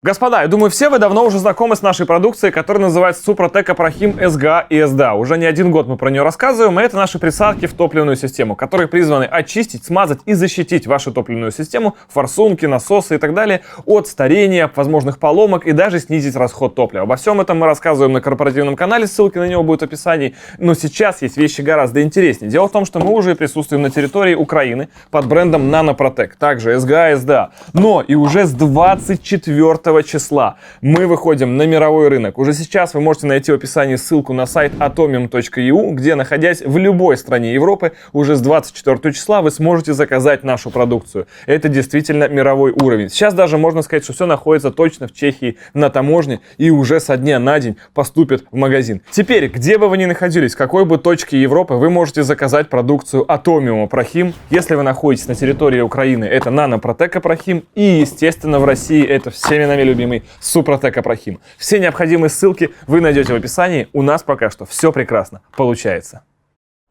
Господа, я думаю, все вы давно уже знакомы с нашей продукцией, которая называется Супротек Апрахим СГА и СДА. Уже не один год мы про нее рассказываем, и это наши присадки в топливную систему, которые призваны очистить, смазать и защитить вашу топливную систему, форсунки, насосы и так далее от старения, возможных поломок и даже снизить расход топлива. Обо всем этом мы рассказываем на корпоративном канале, ссылки на него будут в описании, но сейчас есть вещи гораздо интереснее. Дело в том, что мы уже присутствуем на территории Украины под брендом Нанопротек, также СГА и СДА, но и уже с 24 числа мы выходим на мировой рынок. Уже сейчас вы можете найти в описании ссылку на сайт atomium.eu, где, находясь в любой стране Европы, уже с 24 числа вы сможете заказать нашу продукцию. Это действительно мировой уровень. Сейчас даже можно сказать, что все находится точно в Чехии на таможне и уже со дня на день поступит в магазин. Теперь, где бы вы ни находились, в какой бы точке Европы, вы можете заказать продукцию Atomium Апрахим. Если вы находитесь на территории Украины, это Нанопротек Апрахим, и, естественно, в России это всеми нами любимый Супротек Апрахим. Все необходимые ссылки вы найдете в описании. У нас пока что все прекрасно получается.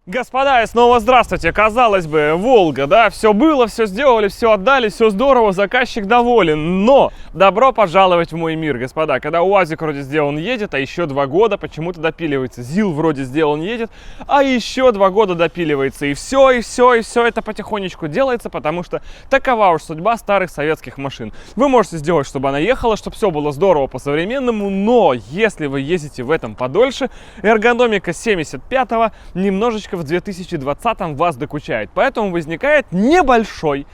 Господа, и снова здравствуйте. Казалось бы, Волга, да, все было, все сделали, все отдали, все здорово, заказчик доволен. Но добро пожаловать в мой мир, господа. Когда УАЗик вроде сделан, едет, а еще 2 года почему-то допиливается. ЗИЛ вроде сделан, едет, а еще 2 года допиливается. И все это потихонечку делается, потому что такова уж судьба старых советских машин. Вы можете сделать, чтобы она ехала, чтобы все было здорово по-современному, но если вы ездите в этом подольше, эргономика 75-го немножечко в 2020-м вас докучает. Поэтому возникает небольшой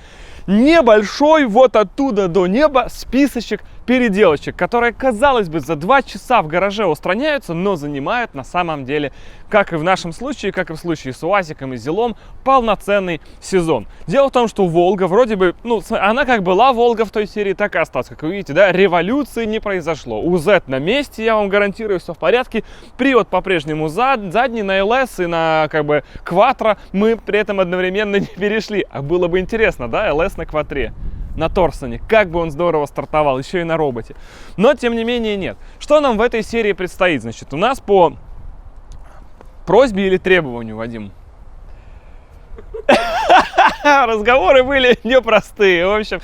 вот оттуда до неба списочек переделочек, которые, казалось бы, за 2 часа в гараже устраняются, но занимают на самом деле, как и в нашем случае, как и в случае с УАЗиком и ЗИЛом, полноценный сезон. Дело в том, что Волга вроде бы, она как была Волга в той серии, так и осталась. Как вы видите, да, революции не произошло. УЗ на месте, я вам гарантирую, все в порядке. Привод по-прежнему задний, на ЛС и на, Кватро мы при этом одновременно не перешли. А было бы интересно, да, ЛС на Кватре. На Торсоне, как бы он здорово стартовал, еще и на роботе. Но, тем не менее, нет. Что нам в этой серии предстоит? Значит, у нас по просьбе или требованию, Вадим? Разговоры были непростые. В общем,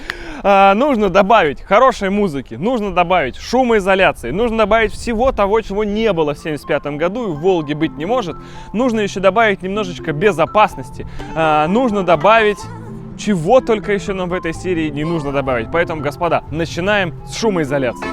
нужно добавить хорошей музыки, нужно добавить шумоизоляции, нужно добавить всего того, чего не было в 75-м году и в Волге быть не может. Нужно еще добавить немножечко безопасности. Нужно добавить... Чего только еще нам в этой серии не нужно добавить. Поэтому, господа, начинаем с шумоизоляции.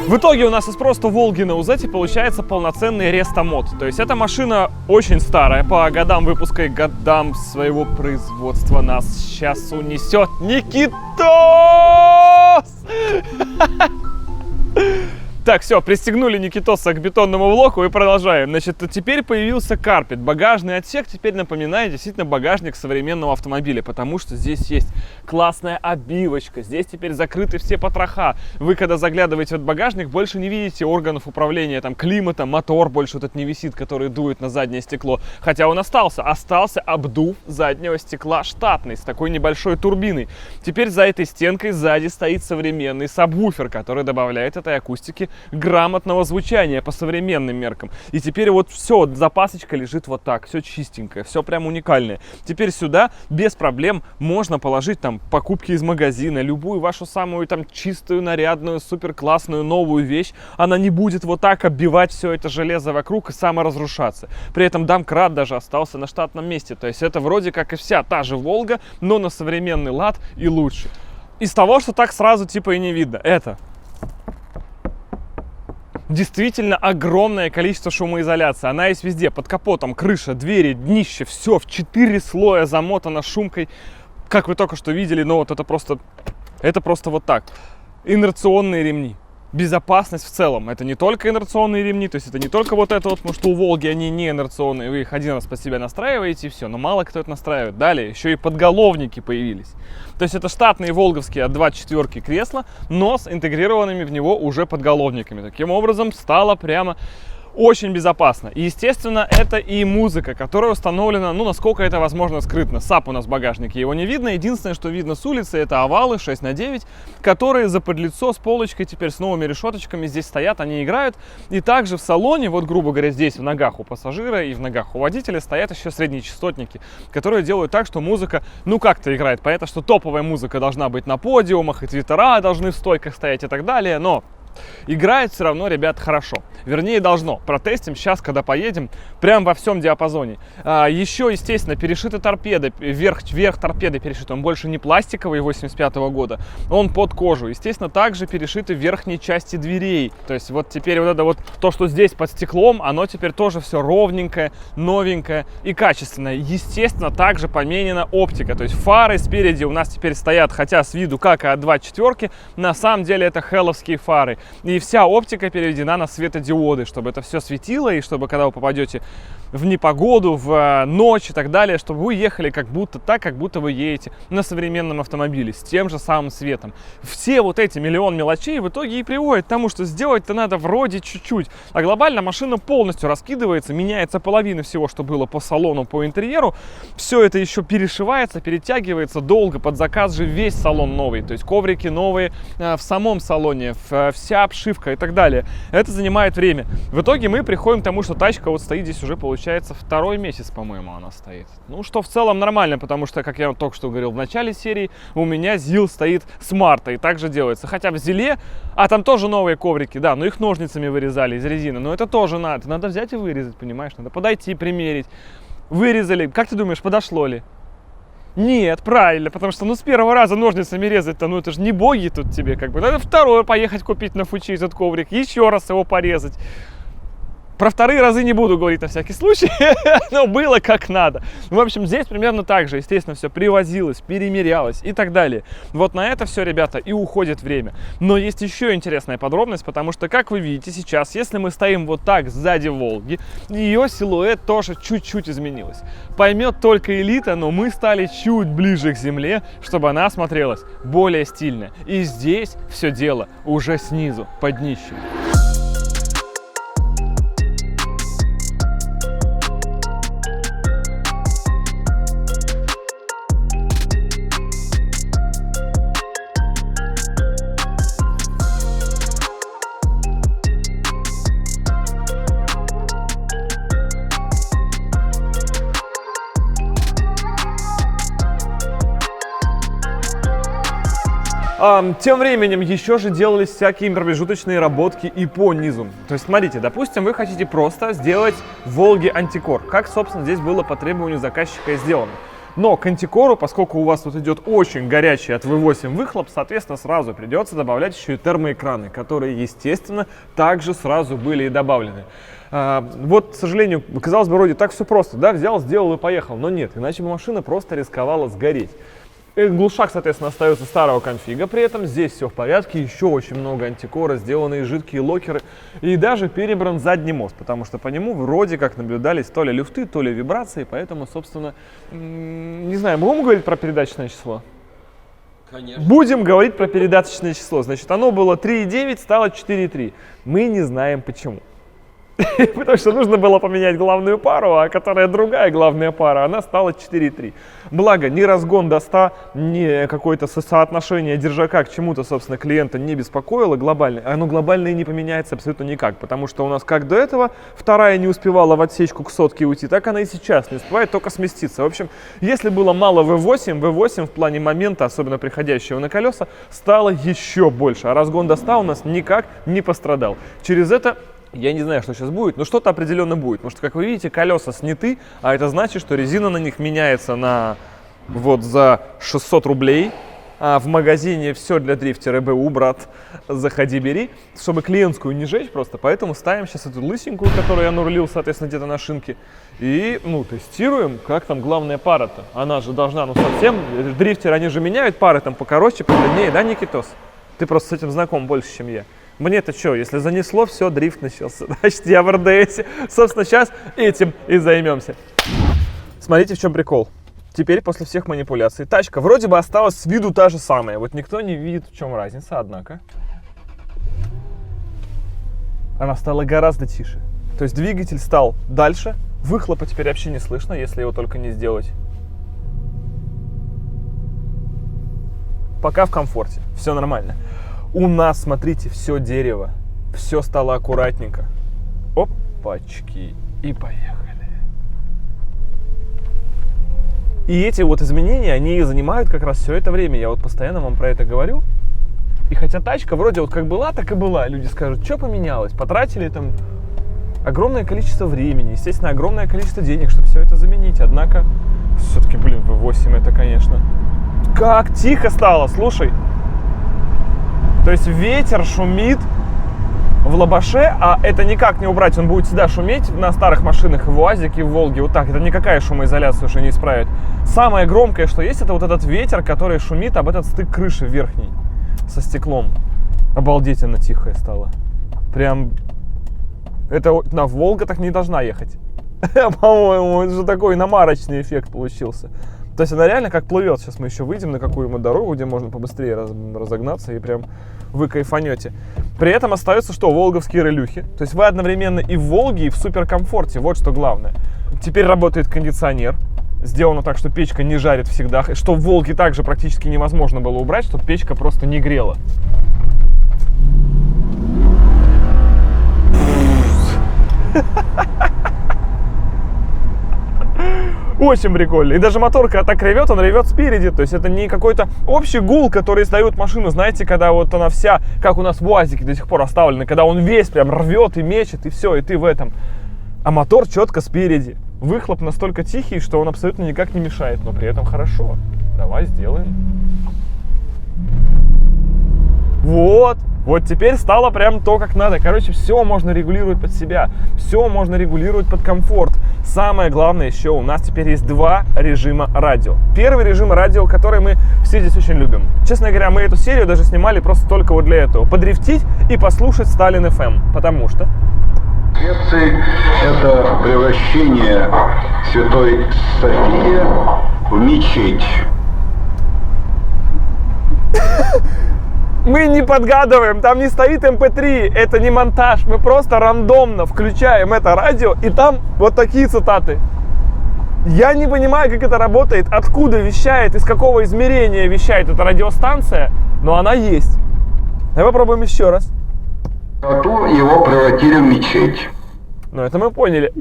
В итоге у нас из просто Волги на УЗ получается полноценный рестомод. То есть эта машина очень старая, по годам выпуска и годам своего производства нас сейчас унесет Никитос! Так, все, пристегнули Никитоса к бетонному блоку и продолжаем. Значит, теперь появился карпет. Багажный отсек теперь напоминает действительно багажник современного автомобиля, потому что здесь есть классная обивочка, здесь теперь закрыты все потроха. Вы, когда заглядываете в этот багажник, больше не видите органов управления, там, климатом, мотор больше вот этот не висит, который дует на заднее стекло. Хотя он остался обдув заднего стекла штатный, с такой небольшой турбиной. Теперь за этой стенкой сзади стоит современный сабвуфер, который добавляет этой акустике грамотного звучания по современным меркам. И теперь вот все, запасочка лежит вот так, все чистенькое, все прям уникальное. Теперь сюда без проблем можно положить там покупки из магазина, любую вашу самую там чистую, нарядную, супер классную новую вещь. Она не будет вот так оббивать все это железо вокруг и саморазрушаться. При этом домкрат даже остался на штатном месте. То есть это вроде как и вся та же Волга, но на современный лад и лучше. Из того, что так сразу типа и не видно, это действительно огромное количество шумоизоляции. Она есть везде, под капотом, крыша, двери, днище, все в 4 слоя замотано шумкой. Как вы только что видели, но вот это просто вот так. Инерционные ремни. Безопасность в целом. Это не только инерционные ремни, то есть это не только вот это вот, потому что у Волги они не инерционные, вы их один раз под себя настраиваете и все, но мало кто это настраивает. Далее еще и подголовники появились. То есть это штатные волговские от 24 кресла, но с интегрированными в него уже подголовниками. Таким образом стало прямо очень безопасно. И, естественно, это и музыка, которая установлена, ну, насколько это возможно, скрытно. САП у нас в багажнике, его не видно. Единственное, что видно с улицы, это овалы 6х9, которые заподлицо с полочкой теперь с новыми решеточками здесь стоят, они играют. И также в салоне, вот, грубо говоря, здесь в ногах у пассажира и в ногах у водителя стоят еще среднечастотники, которые делают так, что музыка, ну, как-то играет. Понятно, что топовая музыка должна быть на подиумах, и твиттера должны в стойках стоять и так далее, но играет все равно, ребят, хорошо. Вернее, должно. Протестим сейчас, когда поедем, прям во всем диапазоне. Еще, естественно, перешита торпеда. Верх торпеды перешит. Он больше не пластиковый 85-го года. Он под кожу. Естественно, также перешиты верхние части дверей. То есть вот теперь вот это вот то, что здесь под стеклом, оно теперь тоже все ровненькое, новенькое и качественное. Естественно, также поменена оптика. То есть фары спереди у нас теперь стоят, хотя с виду как и от 24-ки, на самом деле это хелловские фары. И вся оптика переведена на светодиоды, чтобы это все светило, и чтобы, когда вы попадете в непогоду, в ночь и так далее, чтобы вы ехали как будто так, как будто вы едете на современном автомобиле с тем же самым светом. Все вот эти миллион мелочей в итоге и приводят к тому, что сделать-то надо вроде чуть-чуть, а глобально машина полностью раскидывается, меняется половина всего, что было по салону, по интерьеру. Все это еще перешивается, перетягивается долго, под заказ же весь салон новый, то есть коврики новые в самом салоне, вся обшивка и так далее. Это занимает время. В итоге мы приходим к тому, что тачка вот стоит здесь уже, получается, второй месяц, по-моему, она стоит. Ну, что в целом нормально, потому что, как я только что говорил в начале серии, у меня ЗИЛ стоит с марта и также делается. Хотя в ЗИЛе, там тоже новые коврики, да, но их ножницами вырезали из резины, но это тоже надо взять и вырезать, понимаешь, надо подойти, примерить. Вырезали, как ты думаешь, подошло ли? Нет, правильно, потому что, ну, с первого раза ножницами резать-то, ну, это же не боги тут тебе, как бы. Надо второй поехать купить на Фучи этот коврик, еще раз его порезать. Про вторые разы не буду говорить на всякий случай, но было как надо. В общем, здесь примерно так же, естественно, все привозилось, перемерялось и так далее. Вот на это все, ребята, и уходит время. Но есть еще интересная подробность, потому что, как вы видите сейчас, если мы стоим вот так сзади Волги, ее силуэт тоже чуть-чуть изменилась. Поймет только элита, но мы стали чуть ближе к земле, чтобы она смотрелась более стильно. И здесь все дело уже снизу, под днищем. Тем временем еще же делались всякие промежуточные работки и по низу. То есть, смотрите, допустим, вы хотите просто сделать в Волге антикор, как, собственно, здесь было по требованию заказчика и сделано. Но к антикору, поскольку у вас тут идет очень горячий от V8 выхлоп, соответственно, сразу придется добавлять еще и термоэкраны, которые, естественно, также сразу были и добавлены. Вот, к сожалению, казалось бы, вроде так все просто, да, взял, сделал и поехал, но нет, иначе бы машина просто рисковала сгореть. Глушак, соответственно, остается старого конфига, при этом здесь все в порядке, еще очень много антикора, сделанные жидкие локеры и даже перебран задний мост, потому что по нему вроде как наблюдались то ли люфты, то ли вибрации, поэтому, собственно, не знаю, будем говорить про передаточное число? Конечно. Будем говорить про передаточное число, значит, оно было 3,9, стало 4,3, мы не знаем почему. Потому что нужно было поменять главную пару, а которая другая главная пара, она стала 4.3. Благо, ни разгон до 100, ни какое-то соотношение держака к чему-то, собственно, клиента не беспокоило глобально. Оно глобально и не поменяется абсолютно никак, потому что у нас как до этого вторая не успевала в отсечку к сотке уйти, так она и сейчас не успевает, только сместиться. В общем, если было мало V8, V8 в плане момента, особенно приходящего на колеса, стало еще больше, а разгон до 100 у нас никак не пострадал. Через это... Я не знаю, что сейчас будет, но что-то определенно будет. Потому что, как вы видите, колеса сняты, а это значит, что резина на них меняется на вот за 600 рублей. А в магазине все для дрифтера БУ, брат, заходи, бери. Чтобы клиентскую не жечь просто, поэтому ставим сейчас эту лысенькую, которую я нарулил, соответственно, где-то на шинке. И, тестируем, как там главная пара-то. Она же должна, совсем, дрифтеры, они же меняют пары там покороче, подлиннее, да, Никитос? Ты просто с этим знаком больше, чем я. Мне-то что, если занесло, все, дрифт начался. Значит, я в РДС. Собственно, сейчас этим и займемся. Смотрите, в чем прикол. Теперь, после всех манипуляций, тачка вроде бы осталась с виду та же самая. Вот никто не видит, в чем разница, однако. Она стала гораздо тише. То есть двигатель стал дальше. Выхлопа теперь вообще не слышно, если его только не сделать. Пока в комфорте. Все нормально. У нас, смотрите, все дерево, все стало аккуратненько. Опачки, и поехали. И эти вот изменения, они занимают как раз все это время. Я вот постоянно вам про это говорю. И хотя тачка вроде вот как была, так и была. Люди скажут, что поменялось? Потратили там огромное количество времени, естественно, огромное количество денег, чтобы все это заменить. Однако, все-таки, V8 это, конечно... Как тихо стало, слушай. То есть ветер шумит в лобаше, а это никак не убрать. Он будет всегда шуметь на старых машинах, и в УАЗике, и в Волге. Вот так. Это никакая шумоизоляция уже не исправит. Самое громкое, что есть, это вот этот ветер, который шумит об этот стык крыши верхней со стеклом. Обалдительно тихое стало. Прям... Это на Волга так не должна ехать. По-моему, это же такой иномарочный эффект получился. То есть она реально как плывет. Сейчас мы еще выйдем на какую-нибудь дорогу, где можно побыстрее разогнаться, и прям вы кайфанете. При этом остаются что? Волговские релюхи. То есть вы одновременно и в Волге, и в суперкомфорте. Вот что главное. Теперь работает кондиционер. Сделано так, что печка не жарит всегда. Что в Волге также практически невозможно было убрать, чтобы печка просто не грела. Очень прикольно. И даже мотор, когда так ревет, он ревет спереди. То есть это не какой-то общий гул, который издает машину. Знаете, когда вот она вся, как у нас в УАЗике до сих пор оставлена, когда он весь прям рвет и мечет, и все, и ты в этом. А мотор четко спереди. Выхлоп настолько тихий, что он абсолютно никак не мешает, но при этом хорошо. Давай сделаем. Вот. Вот теперь стало прям то, как надо. Короче, все можно регулировать под себя. Все можно регулировать под комфорт. Самое главное еще, у нас теперь есть два режима радио. Первый режим радио, который мы все здесь очень любим. Честно говоря, мы эту серию даже снимали просто только вот для этого. Подрифтить и послушать Сталин FM. Потому что... Швеции это превращение Святой Софии в мечеть. Мы не подгадываем, там не стоит MP3, это не монтаж. Мы просто рандомно включаем это радио, и там вот такие цитаты. Я не понимаю, как это работает, откуда вещает, из какого измерения вещает эта радиостанция, но она есть. Давай попробуем еще раз. Его превратили в мечеть. Ну, это мы поняли.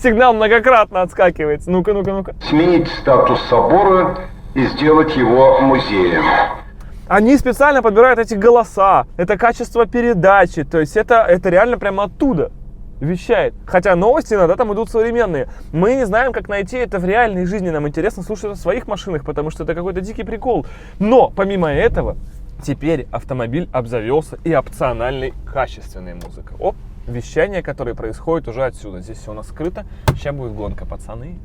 Сигнал многократно отскакивается. Ну-ка, ну-ка, ну-ка. Сменить статус собора и сделать его музеем. Они специально подбирают эти голоса, это качество передачи, то есть это реально прямо оттуда вещает. Хотя новости иногда там идут современные. Мы не знаем, как найти это в реальной жизни. Нам интересно слушать это в своих машинах, потому что это какой-то дикий прикол. Но помимо этого, теперь автомобиль обзавелся и опциональной качественной музыкой. Оп, вещание, которое происходит уже отсюда. Здесь все у нас скрыто. Сейчас будет гонка, пацаны.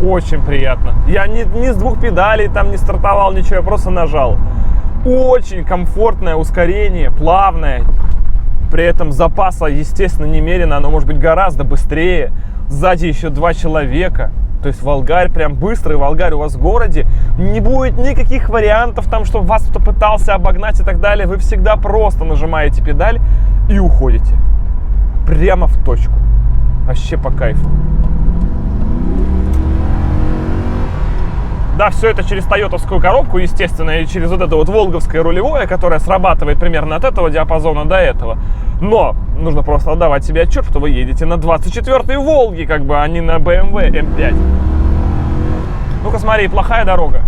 Очень приятно. Я ни с двух педалей там не стартовал, ничего, я просто нажал. Очень комфортное ускорение, плавное. При этом запаса, естественно, немерено. Оно может быть гораздо быстрее. Сзади еще два человека. То есть Волгарь прям быстрый, Волгарь у вас в городе. Не будет никаких вариантов там, чтобы вас кто-то пытался обогнать и так далее. Вы всегда просто нажимаете педаль и уходите. Прямо в точку. Вообще по кайфу. Да, все это через тойотовскую коробку, естественно, и через вот это вот волговское рулевое, которое срабатывает примерно от этого диапазона до этого. Но нужно просто отдавать себе отчет, что вы едете на 24-й Волге, как бы, а не на BMW M5. Ну-ка смотри, плохая дорога.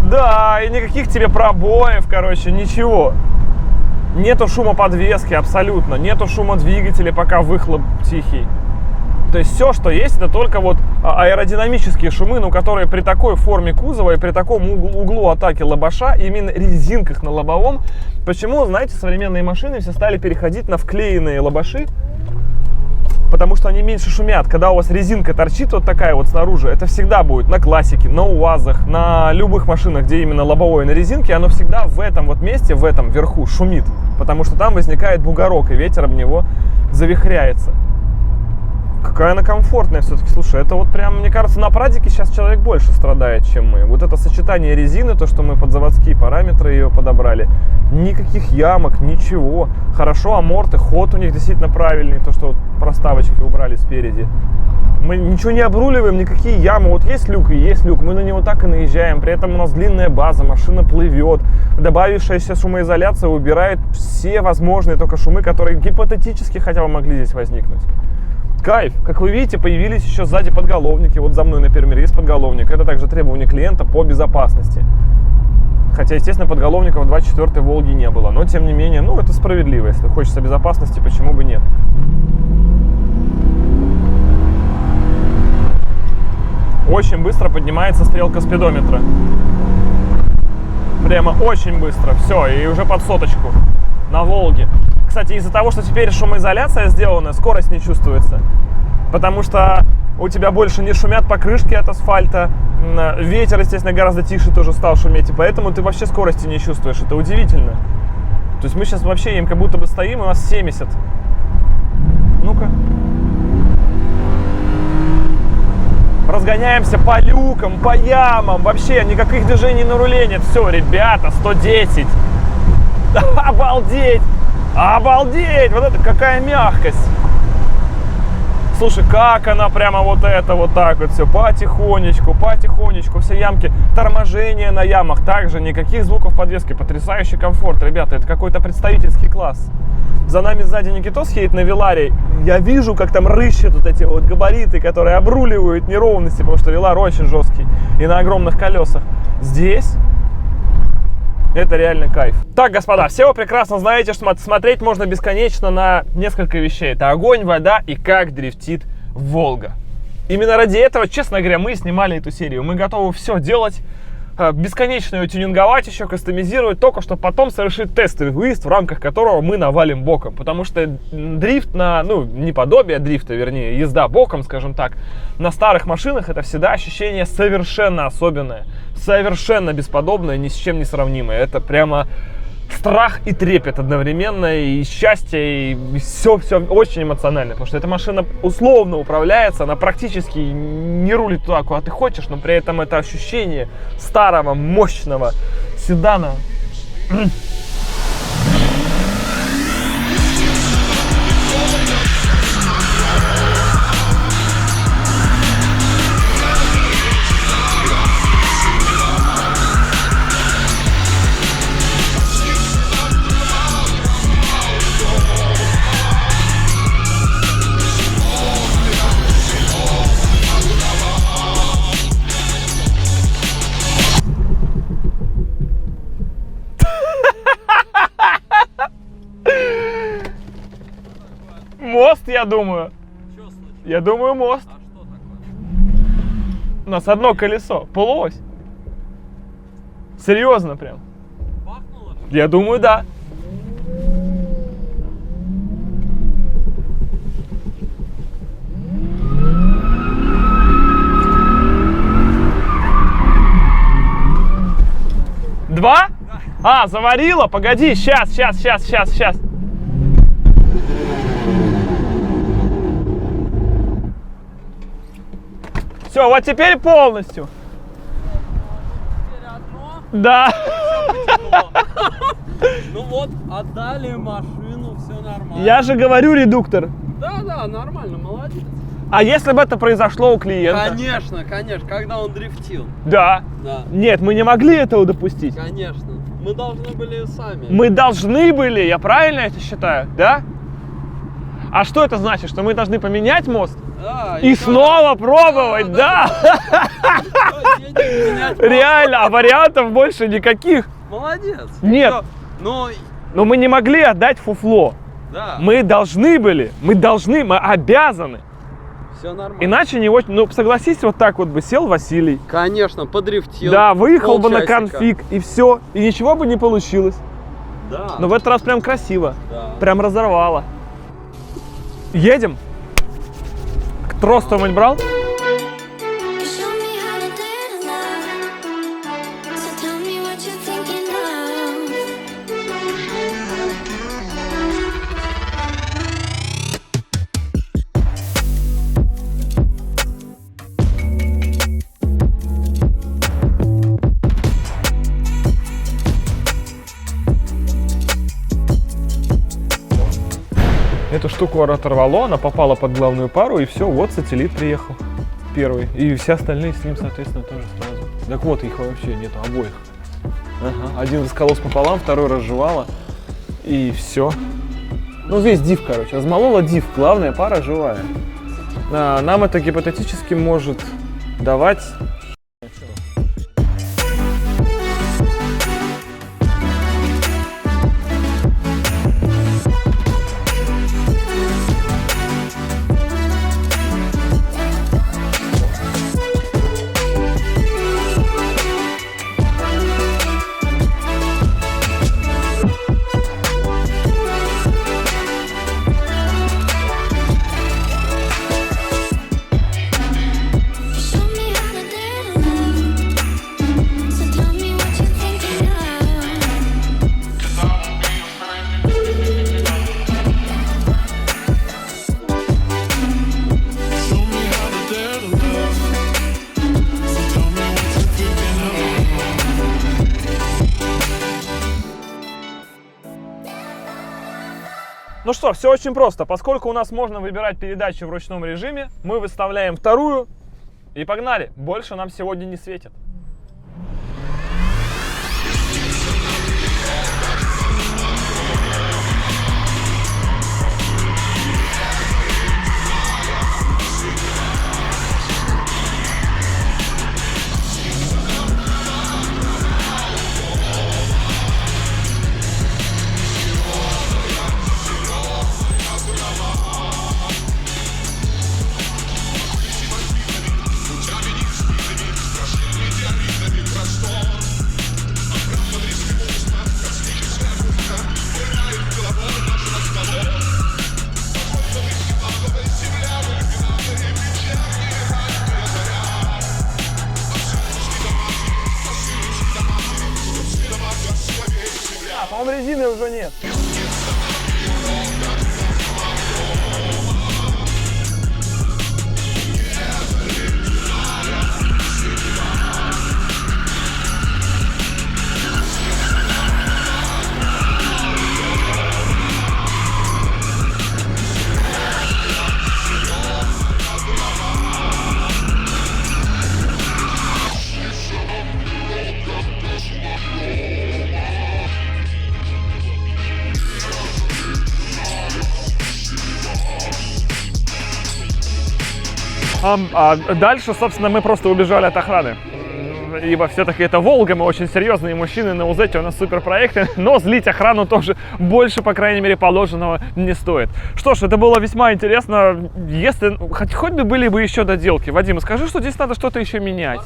Да, и никаких тебе пробоев, короче, ничего. Нету шума подвески абсолютно, нету шума двигателя, пока выхлоп тихий. То есть все, что есть, это только вот аэродинамические шумы, но которые при такой форме кузова и при таком углу атаки лобаша, именно резинках на лобовом. Почему, знаете, современные машины все стали переходить на вклеенные лобаши? Потому что они меньше шумят. Когда у вас резинка торчит вот такая вот снаружи, это всегда будет на классике, на УАЗах, на любых машинах, где именно лобовое на резинке, оно всегда в этом вот месте, в этом верху шумит. Потому что там возникает бугорок, и ветер об него завихряется. Какая она комфортная все-таки. Слушай, это вот прям, мне кажется, на прадике сейчас человек больше страдает, чем мы. Вот это сочетание резины, то, что мы под заводские параметры ее подобрали. Никаких ямок, ничего. Хорошо, аморты, ход у них действительно правильный. То, что вот проставочки убрали спереди. Мы ничего не обруливаем, никакие ямы. Вот есть люк и есть люк, мы на него так и наезжаем. При этом у нас длинная база, машина плывет. Добавившаяся шумоизоляция убирает все возможные только шумы, которые гипотетически хотя бы могли здесь возникнуть. Кайф. Как вы видите, появились еще сзади подголовники. Вот за мной, например, есть подголовник. Это также требование клиента по безопасности. Хотя, естественно, подголовников в 24-й Волге не было. Но, тем не менее, ну, это справедливо. Если хочется безопасности, почему бы нет? Очень быстро поднимается стрелка спидометра. Прямо очень быстро. Все, и уже под соточку на Волге. Кстати, из-за того, что теперь шумоизоляция сделана, скорость не чувствуется. Потому что у тебя больше не шумят покрышки от асфальта. Ветер, естественно, гораздо тише тоже стал шуметь. И поэтому ты вообще скорости не чувствуешь. Это удивительно. То есть мы сейчас вообще им как будто бы стоим, у нас 70. Ну-ка. Разгоняемся по люкам, по ямам. Вообще никаких движений на руле нет. Все, ребята, 110. Обалдеть! Обалдеть! Вот это какая мягкость! Слушай, как она прямо вот это вот так вот все потихонечку, потихонечку, все ямки, торможение на ямах, также никаких звуков подвески, потрясающий комфорт, ребята, это какой-то представительский класс. За нами сзади Никитос едет на Веларе, я вижу, как там рыщут вот эти вот габариты, которые обруливают неровности, потому что Велар очень жесткий и на огромных колесах. Здесь это реально кайф. Так, господа, все вы прекрасно знаете, что смотреть можно бесконечно на несколько вещей. Это огонь, вода и как дрифтит Волга. Именно ради этого, честно говоря, мы снимали эту серию. Мы готовы все делать, бесконечно ее тюнинговать, еще кастомизировать, только чтобы потом совершить тестовый выезд, в рамках которого мы навалим боком. Потому что дрифт не подобие дрифта, вернее, езда боком, скажем так, на старых машинах это всегда ощущение совершенно особенное, совершенно бесподобное, ни с чем не сравнимое. Это прямо страх и трепет одновременно, и счастье, и все очень эмоционально, потому что эта машина условно управляется, она практически не рулит туда, куда ты хочешь, но при этом это ощущение старого, мощного седана. Мост, я думаю. Я думаю, мост. У нас одно колесо. Полось. Серьезно прям. Я думаю, да. Два? А, заварила? Погоди, сейчас. Все, вот теперь полностью. Да. Ну вот, отдали машину, все нормально. Я же говорю, редуктор. Да, нормально, молодец. А если бы это произошло у клиента? Конечно, когда он дрифтил. Да. Да, Нет, мы не могли этого допустить. конечно. Мы должны были сами. Мы должны были, я правильно это считаю, да? А что это значит? Что мы должны поменять мост? Да, И снова пробовать, да? Реально, а вариантов больше никаких. Молодец. Нет. Всё. Ну, Но мы не могли отдать фуфло. да, Мы должны были, мы обязаны. все нормально. Иначе не очень, ну согласись, вот так вот бы сел Василий. Конечно, подрифтил. Да, выехал бы на полчасика. конфиг и все, и ничего бы не получилось. Да. Но в этот раз прям красиво, Да. прям разорвало. Едем? Трос кто-нибудь брал? You show me how to dance now. So tell me what you're thinking now. Эту штуку оторвало, она попала под главную пару, и все, вот сателлит приехал. Первый. И все остальные с ним, соответственно, тоже сразу. Так вот, их вообще нету, обоих. Ага. Один раскололся пополам, второй разжевало. И все. Ну, весь див, короче. Размолола див. Главная пара живая. Нам это гипотетически может давать... You show me how to dance. So tell me what you're thinking now. Ну что, все очень просто. Поскольку у нас можно выбирать передачи в ручном режиме, мы выставляем вторую и погнали. Больше нам сегодня не светит. По-моему, резины уже нет. Дальше, собственно, мы просто убежали от охраны. Ибо все-таки это Волга, мы очень серьезные мужчины, на УЗете у нас супер проекты, но злить охрану тоже больше, по крайней мере, положенного не стоит. Что ж, это было весьма интересно. Если хоть бы были бы еще доделки. Вадим, скажи, что здесь надо что-то еще менять.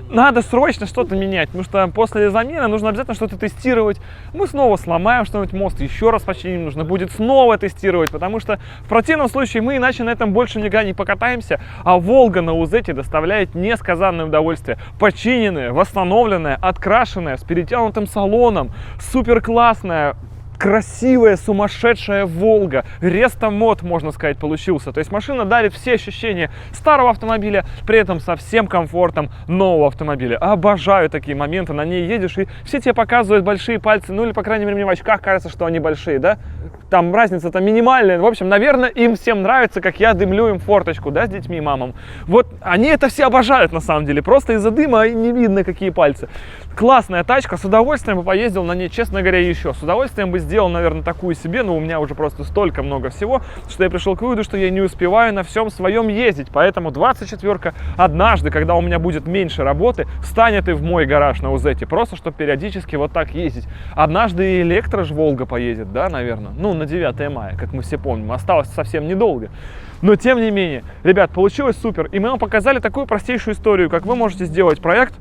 Надо срочно что-то менять, потому что после замены нужно обязательно что-то тестировать. Мы снова сломаем что-нибудь мост, еще раз починим, нужно будет снова тестировать, потому что в противном случае мы иначе на этом больше никогда не покатаемся, а Волга на УЗете доставляет несказанное удовольствие. Починенная, восстановленная, открашенная, с перетянутым салоном, супер классная. красивая, сумасшедшая Волга. Рестомод, можно сказать, получился. То есть машина дарит все ощущения старого автомобиля, при этом со всем комфортом нового автомобиля. Обожаю такие моменты, на ней едешь, и все тебе показывают большие пальцы, ну или, по крайней мере, мне в очках кажется, что они большие, да? Там разница-то минимальная. В общем, наверное, им всем нравится, как я дымлю им форточку, да, с детьми и мамам. Вот они это все обожают, на самом деле. Просто из-за дыма не видно, какие пальцы. Классная тачка, с удовольствием бы поездил на ней, честно говоря, еще. С удовольствием бы сделал, наверное, такую себе, но у меня уже просто столько много всего, что я пришел к выводу, что я не успеваю на всем своем ездить. Поэтому 24-ка однажды, когда у меня будет меньше работы, встанет и в мой гараж на УЗете, просто чтобы периодически вот так ездить. Однажды и электро ж Волга поедет, да, наверное? Ну, на 9 мая, как мы все помним. Осталось совсем недолго. Но, тем не менее, ребят, получилось супер. И мы вам показали такую простейшую историю, как вы можете сделать проект,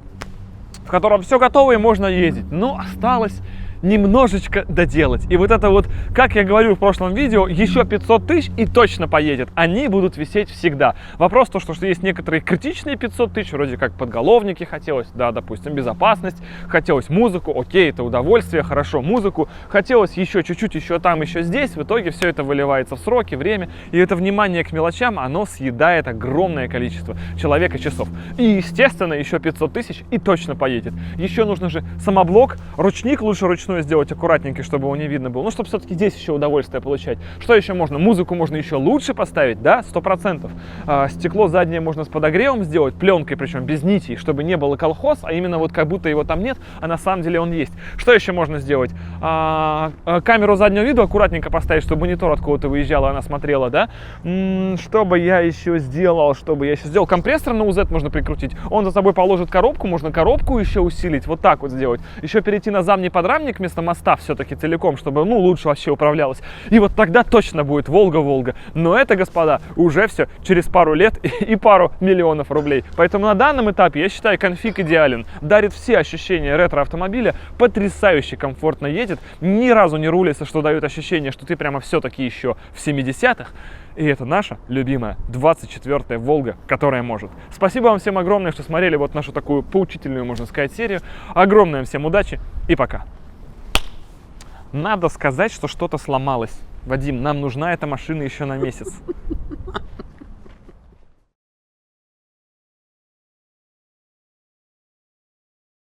в котором все готово и можно ездить. Но осталось немножечко доделать. И вот это вот, как я говорю в прошлом видео, еще 500 тысяч и точно поедет. Они будут висеть всегда. Вопрос то, что есть некоторые критичные 500 тысяч, вроде как подголовники хотелось, да, допустим, безопасность, хотелось музыку, окей, это удовольствие, хорошо, музыку, хотелось еще чуть-чуть, еще там, еще здесь. В итоге все это выливается в сроки, время, и это внимание к мелочам, оно съедает огромное количество человека часов. И, естественно, еще 500 тысяч и точно поедет. Еще нужно же самоблок, ручник лучше ручной сделать аккуратненький, чтобы его не видно было. Ну, чтобы все-таки здесь еще удовольствие получать. Что еще можно? Музыку можно еще лучше поставить, да, 100%. Стекло заднее можно с подогревом сделать, пленкой, причем без нитей, чтобы не было колхоз, а именно вот как будто его там нет, а на самом деле он есть. Что еще можно сделать? Камеру заднего вида аккуратненько поставить, чтобы монитор откуда-то выезжал, и она смотрела, да. Что бы я еще сделал? Компрессор на УЗ можно прикрутить. Он за собой положит коробку, можно коробку еще усилить, вот так вот сделать. Еще перейти на задний подрамник вместо моста все-таки целиком, чтобы, ну, лучше вообще управлялось. И вот тогда точно будет Волга-Волга. Но это, господа, уже все через пару лет и пару миллионов рублей. Поэтому на данном этапе, я считаю, конфиг идеален. Дарит все ощущения ретро-автомобиля, потрясающе комфортно едет, ни разу не рулится, что дает ощущение, что ты прямо все-таки еще в 70-х. И это наша любимая 24-я Волга, которая может. Спасибо вам всем огромное, что смотрели вот нашу такую поучительную, можно сказать, серию. Огромное всем удачи и пока. Надо сказать, что что-то сломалось. Вадим, нам нужна эта машина еще на месяц.